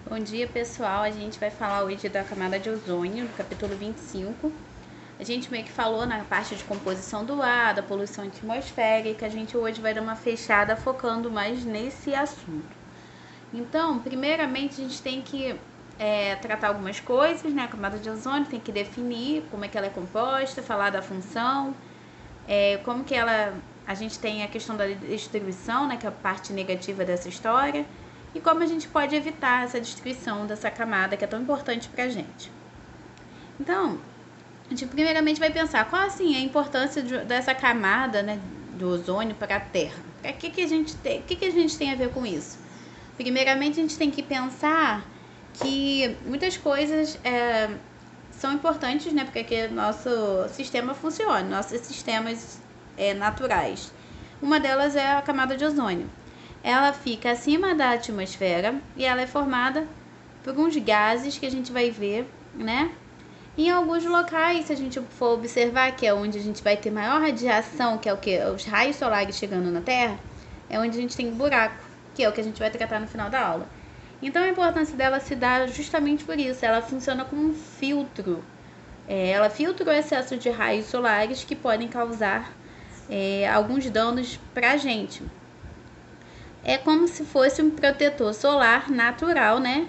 Bom dia, pessoal. A gente vai falar hoje da camada de ozônio, no capítulo 25. A gente meio que falou na parte de composição do ar, da poluição atmosférica. A gente hoje vai dar uma fechada focando mais nesse assunto. Então, primeiramente, a gente tem que tratar algumas coisas, né? A camada de ozônio tem que definir como é que ela é composta, falar da função, como que ela... A gente tem a questão da destruição, né? Que é a parte negativa dessa história. E como a gente pode evitar essa destruição dessa camada que é tão importante pra gente. Então, a gente primeiramente vai pensar qual assim a importância dessa camada, né, do ozônio para a Terra. O que a gente tem a ver com isso? Primeiramente, a gente tem que pensar que muitas coisas são importantes, né, porque que nosso sistema funciona, nossos sistemas naturais. Uma delas é a camada de ozônio. Ela fica acima da atmosfera e ela é formada por uns gases que a gente vai ver, né? Em alguns locais, se a gente for observar, que é onde a gente vai ter maior radiação, que é o que? Os raios solares chegando na Terra, é onde a gente tem buraco, que é o que a gente vai tratar no final da aula. Então a importância dela se dá justamente por isso, ela funciona como um filtro. Ela filtra o excesso de raios solares que podem causar alguns danos pra gente. É como se fosse um protetor solar natural, né?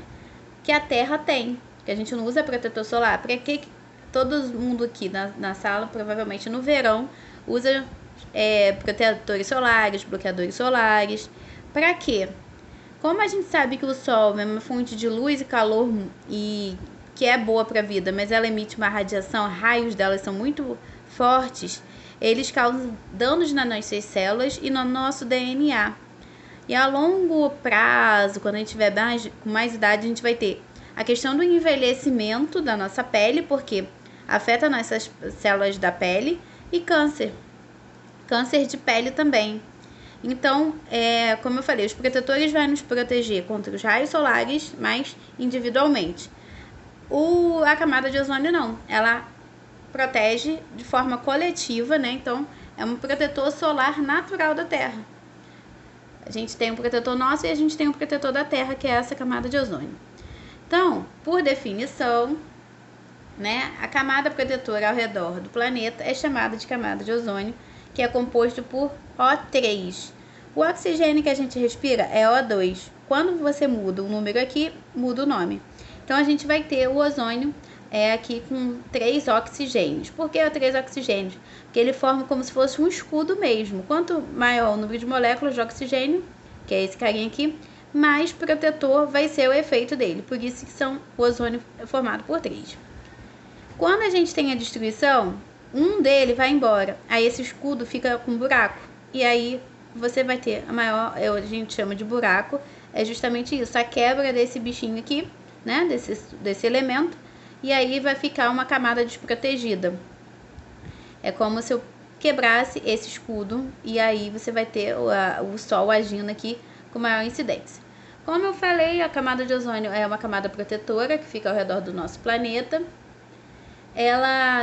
Que a Terra tem. Que a gente não usa protetor solar. Para que todo mundo aqui na sala, provavelmente no verão, usa protetores solares, bloqueadores solares. Para quê? Como a gente sabe que o Sol é uma fonte de luz e calor e que é boa para a vida, mas ela emite uma radiação, raios delas são muito fortes, eles causam danos nas nossas células e no nosso DNA. E a longo prazo, quando a gente tiver com mais idade, a gente vai ter a questão do envelhecimento da nossa pele, porque afeta nossas células da pele, e câncer. Câncer de pele também. Então, como eu falei, os protetores vão nos proteger contra os raios solares, mas individualmente. A camada de ozônio não. Ela protege de forma coletiva, né? Então, é um protetor solar natural da Terra. A gente tem um protetor nosso e a gente tem um protetor da Terra, que é essa camada de ozônio. Então, por definição, né, a camada protetora ao redor do planeta é chamada de camada de ozônio, que é composto por O3. O oxigênio que a gente respira é O2. Quando você muda o número aqui, muda o nome. Então, a gente vai ter o ozônio aqui com 3 oxigênios. Por que 3 oxigênios? Porque ele forma como se fosse um escudo mesmo. Quanto maior o número de moléculas de oxigênio, que é esse carinha aqui, mais protetor vai ser o efeito dele. Por isso que o ozônio é formado por 3. Quando a gente tem a destruição, um dele vai embora. Aí esse escudo fica com buraco. E aí você vai ter a maior, a gente chama de buraco, é justamente isso, a quebra desse bichinho aqui, né, desse elemento. E aí vai ficar uma camada desprotegida. É como se eu quebrasse esse escudo e aí você vai ter o Sol agindo aqui com maior incidência. Como eu falei, a camada de ozônio é uma camada protetora que fica ao redor do nosso planeta. Ela,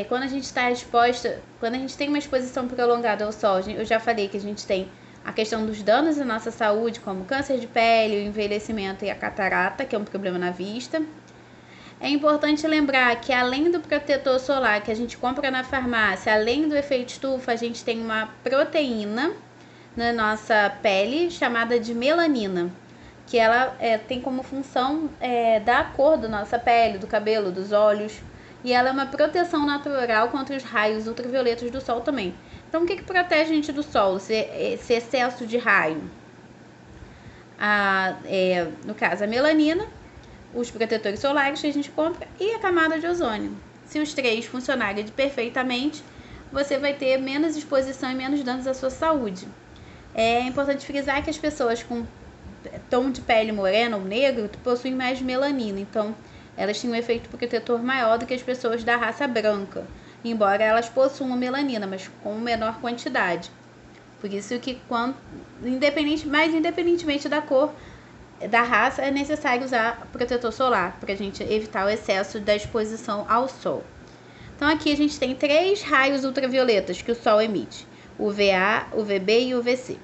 quando a gente está exposta, quando a gente tem uma exposição prolongada ao Sol, eu já falei que a gente tem a questão dos danos à nossa saúde, como câncer de pele, o envelhecimento e a catarata, que é um problema na vista. É importante lembrar que além do protetor solar que a gente compra na farmácia, além do efeito estufa, a gente tem uma proteína na nossa pele chamada de melanina, que ela tem como função dar a cor da nossa pele, do cabelo, dos olhos, e ela é uma proteção natural contra os raios ultravioletas do sol também. Então, o que protege a gente do sol, esse excesso de raio? No caso, a melanina, os protetores solares que a gente compra e a camada de ozônio. Se os 3 funcionarem perfeitamente, você vai ter menos exposição e menos danos à sua saúde. É importante frisar que as pessoas com tom de pele moreno ou negro possuem mais melanina, então elas têm um efeito protetor maior do que as pessoas da raça branca, embora elas possuam melanina, mas com menor quantidade. Por isso que, independentemente da cor, da raça, é necessário usar protetor solar para a gente evitar o excesso da exposição ao sol. Então aqui a gente tem 3 raios ultravioletas que o sol emite: o UVA, o UVB e o UVC.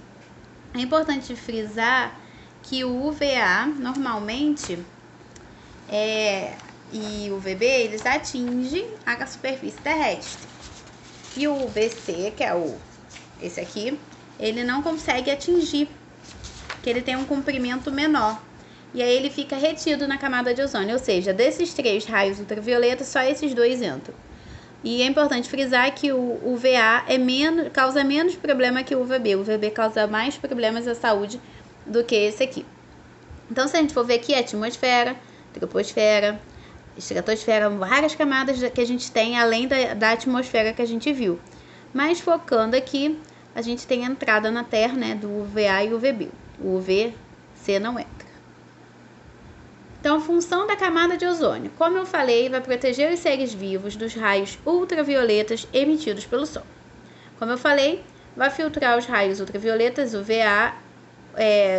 É importante frisar que o UVA normalmente e o UVB, eles atingem a superfície terrestre. E o UVC, que é esse aqui, ele não consegue atingir, porque ele tem um comprimento menor. E aí ele fica retido na camada de ozônio, ou seja, desses 3 raios ultravioletas, só esses 2 entram. E é importante frisar que o UVA causa menos problema que o UVB. O UVB causa mais problemas à saúde do que esse aqui. Então, se a gente for ver aqui, a atmosfera, troposfera, estratosfera, várias camadas que a gente tem, além da atmosfera que a gente viu. Mas focando aqui, a gente tem a entrada na Terra, né, do UVA e UVB. O UVC não entra. Então, a função da camada de ozônio, como eu falei, vai proteger os seres vivos dos raios ultravioletas emitidos pelo Sol. Como eu falei, vai filtrar os raios ultravioletas, UVA,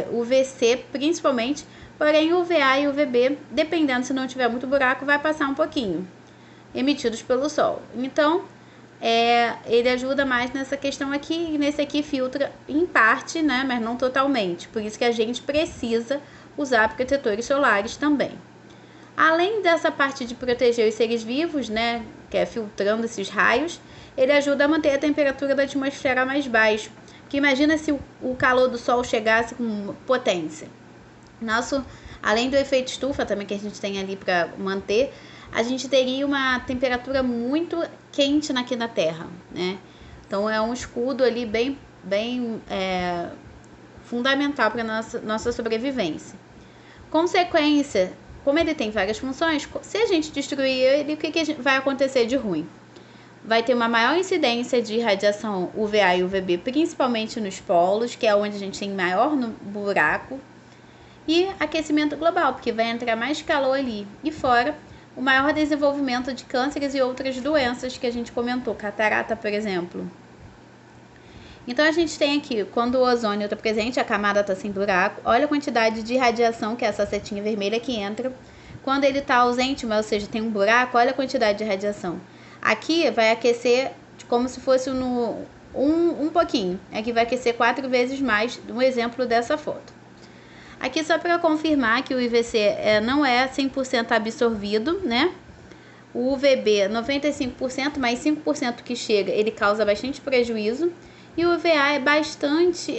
UVC principalmente, porém o UVA e o UVB, dependendo se não tiver muito buraco, vai passar um pouquinho, emitidos pelo Sol. Então, ele ajuda mais nessa questão aqui, e nesse aqui filtra em parte, né, mas não totalmente. Por isso que a gente precisa usar protetores solares também. Além dessa parte de proteger os seres vivos, né, que é filtrando esses raios, ele ajuda a manter a temperatura da atmosfera mais baixa. Porque imagina se o calor do Sol chegasse com potência. Além do efeito estufa também que a gente tem ali para manter, a gente teria uma temperatura muito quente aqui na Terra, né? Então é um escudo ali bem fundamental para nossa sobrevivência. Consequência, como ele tem várias funções, se a gente destruir ele, o que vai acontecer de ruim? Vai ter uma maior incidência de radiação UVA e UVB, principalmente nos polos, que é onde a gente tem maior buraco, e aquecimento global, porque vai entrar mais calor ali. E fora, o maior desenvolvimento de cânceres e outras doenças que a gente comentou, catarata, por exemplo. Então, a gente tem aqui, quando o ozônio está presente, a camada está sem buraco, olha a quantidade de radiação, que é essa setinha vermelha que entra. Quando ele está ausente, ou seja, tem um buraco, olha a quantidade de radiação. Aqui vai aquecer como se fosse um pouquinho. Aqui vai aquecer 4 vezes mais, um exemplo dessa foto. Aqui só para confirmar que o IVC não é 100% absorvido, né? O UVB 95%, mais 5% que chega, ele causa bastante prejuízo. E o UVA é bastante,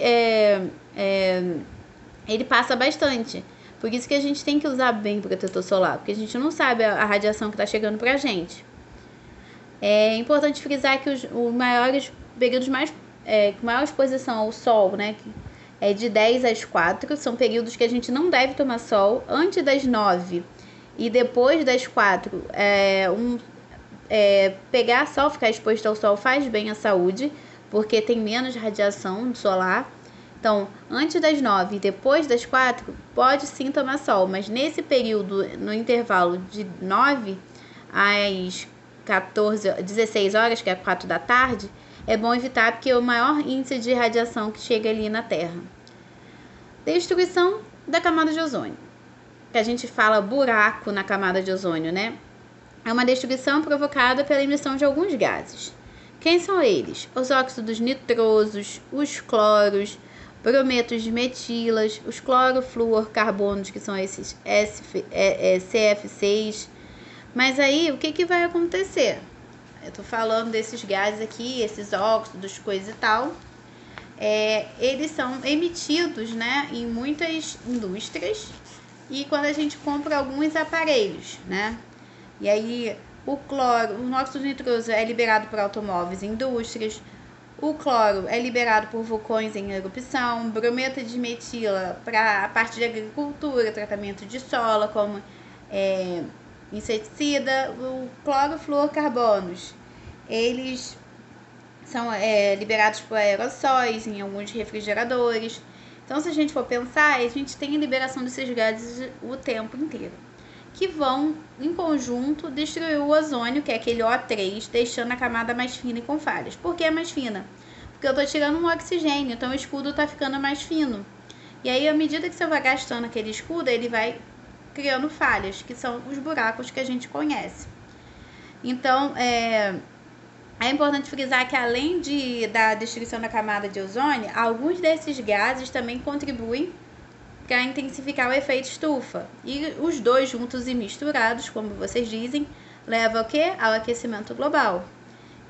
ele passa bastante. Por isso que a gente tem que usar bem o protetor solar, porque a gente não sabe a radiação que está chegando pra gente. É importante frisar que os maiores períodos com maior exposição ao sol, né, é de 10 às 4, são períodos que a gente não deve tomar sol. Antes das 9 e depois das 4, pegar sol, ficar exposto ao sol faz bem à saúde, porque tem menos radiação solar. Então, antes das 9 e depois das 4, pode sim tomar sol, mas nesse período, no intervalo de 9 às 16 horas, que é 4 da tarde, é bom evitar, porque é o maior índice de radiação que chega ali na Terra. Destruição da camada de ozônio, que a gente fala buraco na camada de ozônio, né? É uma destruição provocada pela emissão de alguns gases. Quem são eles? Os óxidos nitrosos, os cloros, brometos de metilas, os clorofluorcarbonos, que são esses CF6. Mas aí, o que vai acontecer? Eu tô falando desses gases aqui, esses óxidos, coisa e tal. Eles são emitidos, né, em muitas indústrias e quando a gente compra alguns aparelhos, né? E aí, o óxido nitroso é liberado por automóveis e indústrias. O cloro é liberado por vulcões em erupção. Brometo de metila para a parte de agricultura, tratamento de solo, como inseticida. O clorofluorcarbonos, eles são liberados por aerossóis em alguns refrigeradores. Então, se a gente for pensar, a gente tem a liberação desses gases o tempo inteiro, que vão, em conjunto, destruir o ozônio, que é aquele O3, deixando a camada mais fina e com falhas. Por que é mais fina? Porque eu estou tirando um oxigênio, então o escudo está ficando mais fino. E aí, à medida que você vai gastando aquele escudo, ele vai criando falhas, que são os buracos que a gente conhece. Então, é importante frisar que, além da destruição da camada de ozônio, alguns desses gases também contribuem para intensificar o efeito estufa. E os dois juntos e misturados, como vocês dizem, leva ao quê? Ao aquecimento global.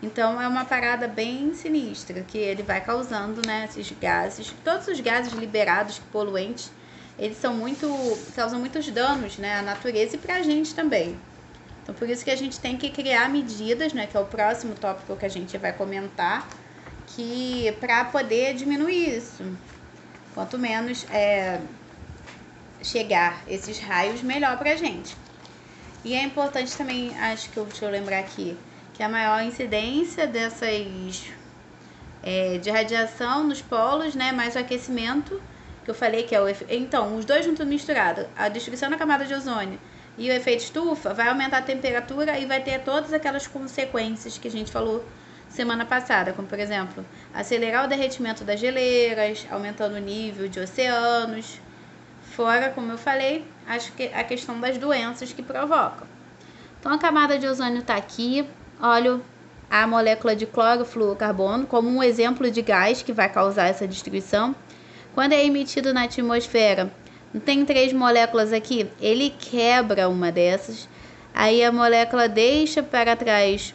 Então é uma parada bem sinistra que ele vai causando, né, esses gases, todos os gases liberados, poluentes, eles causam muitos danos, né, à natureza e para a gente também. Então por isso que a gente tem que criar medidas, né, que é o próximo tópico que a gente vai comentar, que para poder diminuir isso. Quanto menos chegar esses raios, melhor pra gente. E é importante também, deixa eu lembrar aqui, que a maior incidência dessas de radiação nos polos, né, mais o aquecimento, que eu falei que é o então, os dois juntos misturados, a destruição da camada de ozônio e o efeito estufa, vai aumentar a temperatura e vai ter todas aquelas consequências que a gente falou semana passada, como por exemplo, acelerar o derretimento das geleiras, aumentando o nível de oceanos, fora, como eu falei, a questão das doenças que provocam. Então a camada de ozônio está aqui, olha a molécula de clorofluorcarbono como um exemplo de gás que vai causar essa destruição. Quando é emitido na atmosfera, tem 3 moléculas aqui, ele quebra uma dessas, aí a molécula deixa para trás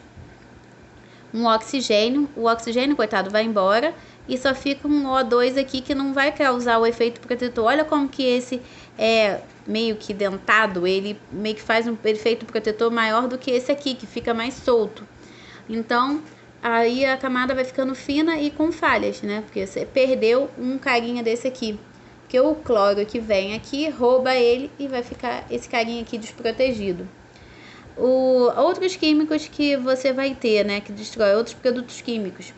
um oxigênio, o oxigênio, coitado, vai embora e só fica um O2 aqui que não vai causar o efeito protetor. Olha como que esse é meio que dentado, ele meio que faz um efeito protetor maior do que esse aqui, que fica mais solto. Então, aí a camada vai ficando fina e com falhas, né? Porque você perdeu um carinha desse aqui. Porque o cloro que vem aqui rouba ele e vai ficar esse carinha aqui desprotegido. Outros químicos que você vai ter, né, que destrói outros produtos químicos.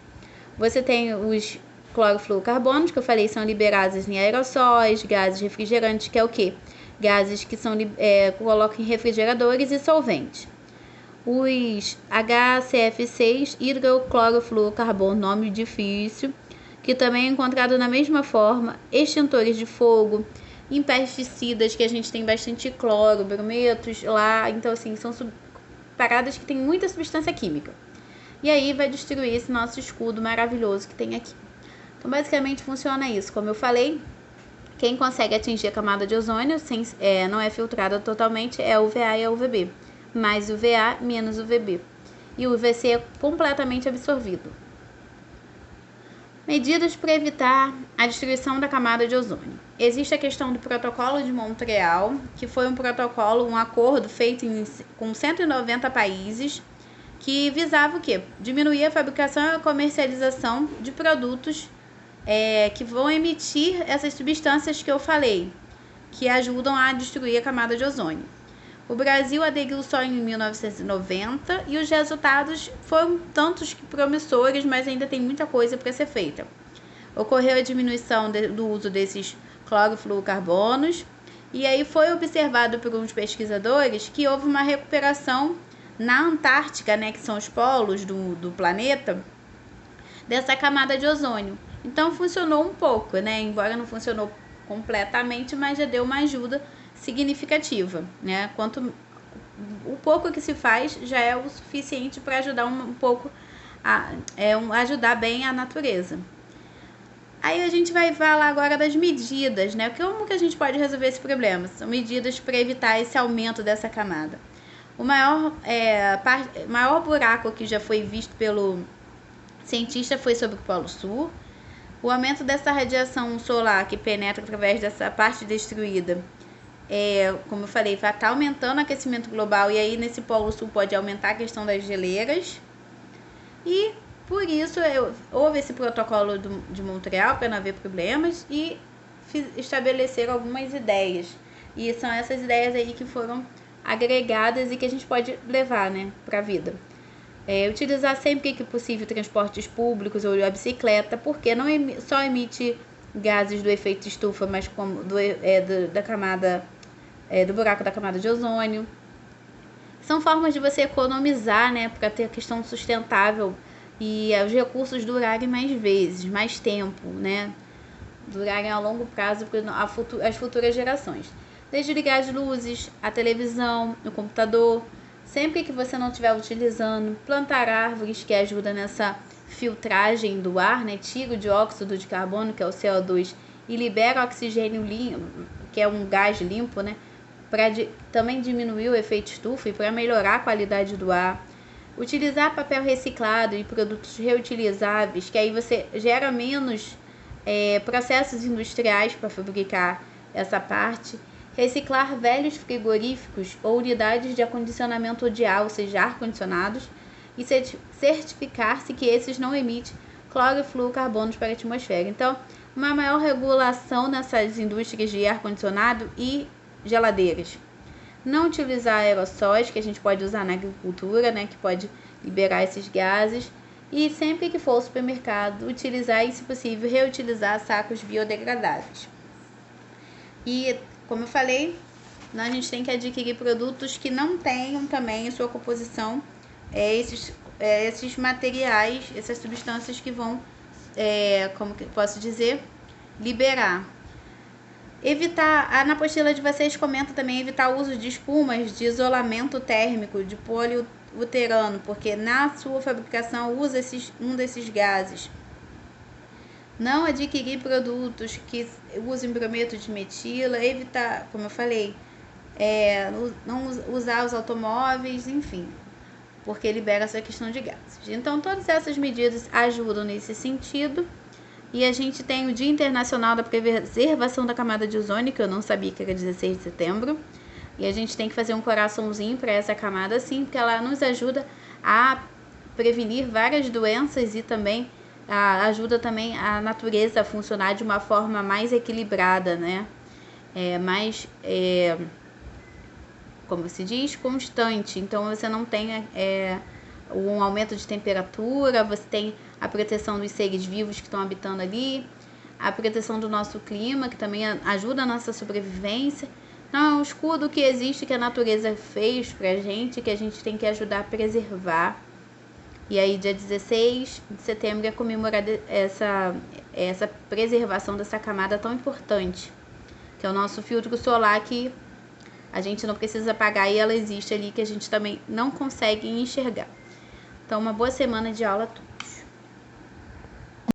Você tem os clorofluorcarbonos, que eu falei, são liberados em aerossóis, gases refrigerantes, que é o quê? Gases que são colocam em refrigeradores e solventes. Os HCF6, hidroclorofluorcarbono, nome difícil, que também é encontrado na mesma forma, extintores de fogo, em pesticidas, que a gente tem bastante cloro, brometos lá, então assim, são paradas que tem muita substância química. E aí vai destruir esse nosso escudo maravilhoso que tem aqui. Então basicamente funciona isso, como eu falei, quem consegue atingir a camada de ozônio não é filtrada totalmente, é o UVA e a UVB, mais UVA menos UVB. E o UVC é completamente absorvido. Medidas para evitar a destruição da camada de ozônio. Existe a questão do Protocolo de Montreal, que foi um acordo feito com 190 países, que visava o quê? Diminuir a fabricação e a comercialização de produtos que vão emitir essas substâncias que eu falei, que ajudam a destruir a camada de ozônio. O Brasil aderiu só em 1990 e os resultados foram tantos promissores, mas ainda tem muita coisa para ser feita. Ocorreu a diminuição do uso desses clorofluorcarbonos e aí foi observado por uns pesquisadores que houve uma recuperação na Antártica, né, que são os polos do planeta, dessa camada de ozônio. Então funcionou um pouco, né, embora não funcionou completamente, mas já deu uma ajuda significativa, né? O pouco que se faz já é o suficiente para ajudar um pouco ajudar bem a natureza. Aí a gente vai falar agora das medidas, né? Como que a gente pode resolver esse problema? São medidas para evitar esse aumento dessa camada. O maior buraco que já foi visto pelo cientista foi sobre o Polo Sul. O aumento dessa radiação solar que penetra através dessa parte destruída, como eu falei, vai estar aumentando o aquecimento global e aí nesse Polo Sul pode aumentar a questão das geleiras. E por isso houve esse protocolo de Montreal para não haver problemas e estabelecer algumas ideias. E são essas ideias aí que foram agregadas e que a gente pode levar, né, para a vida. Utilizar sempre que possível transportes públicos ou a bicicleta, porque não só emite gases do efeito estufa, mas como da camada do buraco da camada de ozônio. São formas de você economizar, né, para ter a questão sustentável e os recursos durarem mais vezes, mais tempo, né, durarem a longo prazo para as futuras gerações. Desligar as luzes, a televisão, o computador, sempre que você não estiver utilizando, plantar árvores que ajudam nessa filtragem do ar, né, tira o dióxido de carbono, que é o CO2, e libera oxigênio limpo, que é um gás limpo, né? Para também diminuir o efeito estufa e para melhorar a qualidade do ar. Utilizar papel reciclado e produtos reutilizáveis, que aí você gera menos processos industriais para fabricar essa parte. Reciclar velhos frigoríficos ou unidades de acondicionamento odiar, ou seja, ar-condicionados, e certificar-se que esses não emitem clorofluorcarbonos para a atmosfera. Então, uma maior regulação nessas indústrias de ar-condicionado e geladeiras. Não utilizar aerossóis, que a gente pode usar na agricultura, né, que pode liberar esses gases. E sempre que for ao supermercado, utilizar e, se possível, reutilizar sacos biodegradáveis. E, como eu falei, a gente tem que adquirir produtos que não tenham também em sua composição esses materiais, essas substâncias que vão, como que posso dizer, liberar. Evitar, na apostila de vocês comenta também evitar o uso de espumas de isolamento térmico, de poliuterano, porque na sua fabricação usa um desses gases. Não adquirir produtos que usem brometo de metila, evitar, como eu falei, não usar os automóveis, enfim, porque libera essa questão de gases. Então, todas essas medidas ajudam nesse sentido. E a gente tem o Dia Internacional da Preservação da Camada de Ozônio, que eu não sabia que era 16 de setembro. E a gente tem que fazer um coraçãozinho para essa camada, sim, porque ela nos ajuda a prevenir várias doenças e também ajuda também a natureza a funcionar de uma forma mais equilibrada, né? Como se diz, constante. Então, você não tem um aumento de temperatura, você tem a proteção dos seres vivos que estão habitando ali, a proteção do nosso clima, que também ajuda a nossa sobrevivência. Não, é um escudo que existe, que a natureza fez pra gente, que a gente tem que ajudar a preservar. E aí, dia 16 de setembro é comemorada essa preservação dessa camada tão importante, que é o nosso filtro solar, que a gente não precisa apagar e ela existe ali, que a gente também não consegue enxergar. Então, uma boa semana de aula a todos.